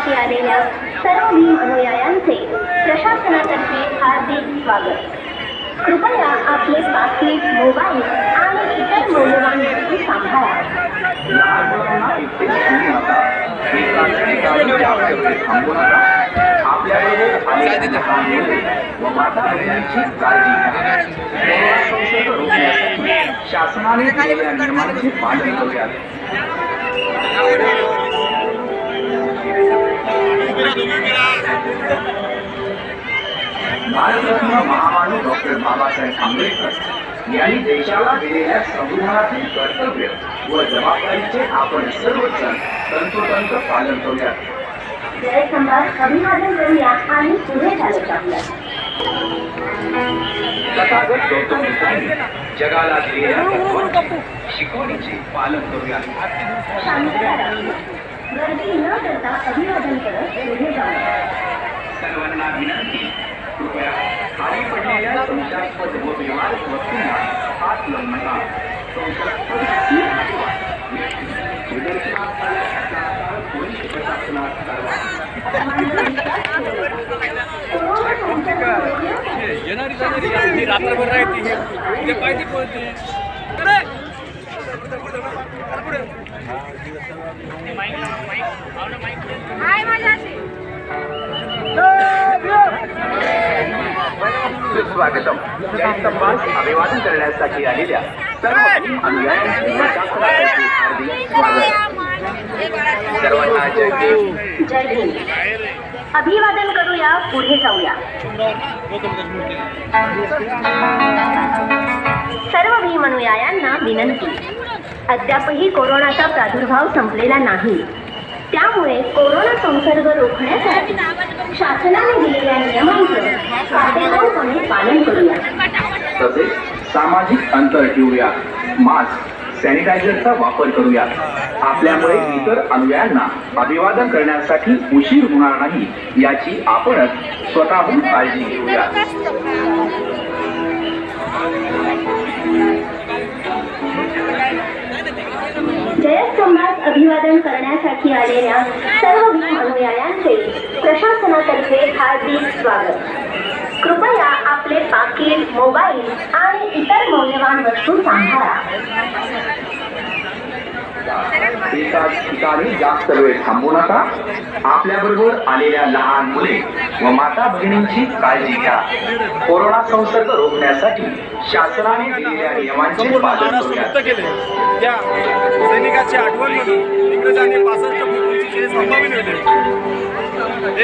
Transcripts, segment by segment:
करण्यासाठी आलेल्या सर्व भीम अनुयायांचे प्रशासनातर्फे हार्दिक स्वागत. कृपया आपले पाकीट, मोबाईल आणि इतर मौल्यवान वस्तू सांभाळा. शासनाने दिलेल्या नियमांचे पालन करूयात. भारतरत्न महामानव डॉक्टर बाबासाहेब आंबेडकर यांनी देशाला दिलेल्या संविधानातील कर्तव्य व जबाबदारीचे आपण सर्वजण तंतोतंत पालन करूयात. जय सम्राट अभिवादन करूया आणि पुढे चालत राहूया. तथागत गौतम बुद्धांनी जगाला दिलेल्या तत्त्वांचे शिकवणीचे पालन करूया. शांतता राखूया. गर्दी न करता अभिवादन करत पुढे जाऊया. सर्वांना विनंती, कृपया खाली पडलेल्या संशयास्पद व व्यवहारिक वस्तूंना हात लावू नका. संशयास्पद पोलीस प्रशासनात कारवाई. रात्रभर राहते पाहिजे पोहोचते. सुस्वागतम. जय सम्राट अभिवादन करण्यासाठी आलेल्या सर्व अनुयायांचे प्रशासनातर्फे हार्दिक स्वागत. सर्वांना जय भीम. जय भीम. अभिवादन करूया, पुढे जाऊया. सर्व भीम अनुयायांना विनंती, अद्यापही कोरोनाचा प्रादुर्भाव संपलेला नाही. त्यामुळे कोरोना संसर्ग रोखण्यासाठी शासनाने दिलेल्या नियमांचं काटेकोरपणे पालन करूया. तसेच सामाजिक अंतर ठेवूया. मास्क, सॅनिटायझरचा वापर करूया. आपल्यामुळे इतर अनुयायांना अभिवादन करण्यासाठी उशीर होणार नाही याची आपणच स्वतःहून काळजी घेऊया. जयस्तंभात अभिवादन करण्यासाठी आलेल्या सर्व भीम अनुयायांचे प्रशासनातर्फे हार्दिक स्वागत. कृपया आपले पाकीट, मोबाईल आणि इतर मौल्यवान वस्तू सांभाळा. एकाच ठिकाणी जास्त वेळ थांबू नका. आपल्याबरोबर आलेल्या लहान मुले व माता भगिनींची काळजी घ्या. कोरोना संसर्ग रोखण्यासाठी शासनाने दिलेल्या नियमांचे पालन करूया. सैनिकाची आठवण म्हणून इंग्रजांनी 65 फूट उंचीचे स्तंभ बनवले.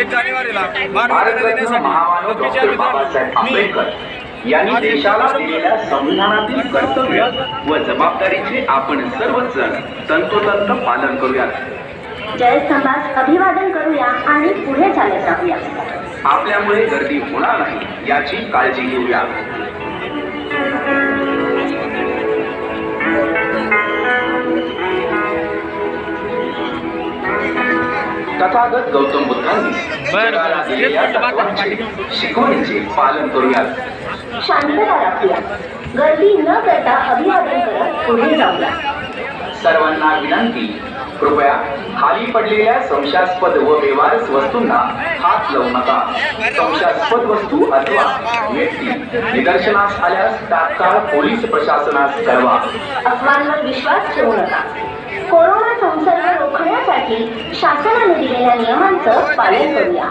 1 जानेवारीला भारतरत्न महामानव डॉक्टर बाबासाहेब आंबेडकर यांनी देशाला दिलेल्या संविधानातील कर्तव्य व जबाबदारीचे आपण सर्वजण तंतोतंत पालन करूया. जयस्तंभात अभिवादन करूया आणि पुढे चालत राहूया. आपल्यामुळे गर्दी होणार नाही याची काळजी घेऊया. तथागत गौतम बुद्धांनी जगाला दिलेल्या तत्त्वांचे शिकवणीचे पालन करूया. शांतता राखूया. गर्दी न करता अभिवादन करत पुढे जाऊया. सर्वांना विनंती, कृपया खाली पडलेल्या संशयास्पद व व्यवहारिक वस्तूंना हात लावू नका. संशयास्पद वस्तू अथवा व्यक्ती निदर्शनास आल्यास तात्काळ पोलीस प्रशासनास कळवा. अफवांवर विश्वास ठेवू नका. कोरोना संसर्ग रोखण्यासाठी शासनाने दिलेल्या नियमांचं पालन करूया.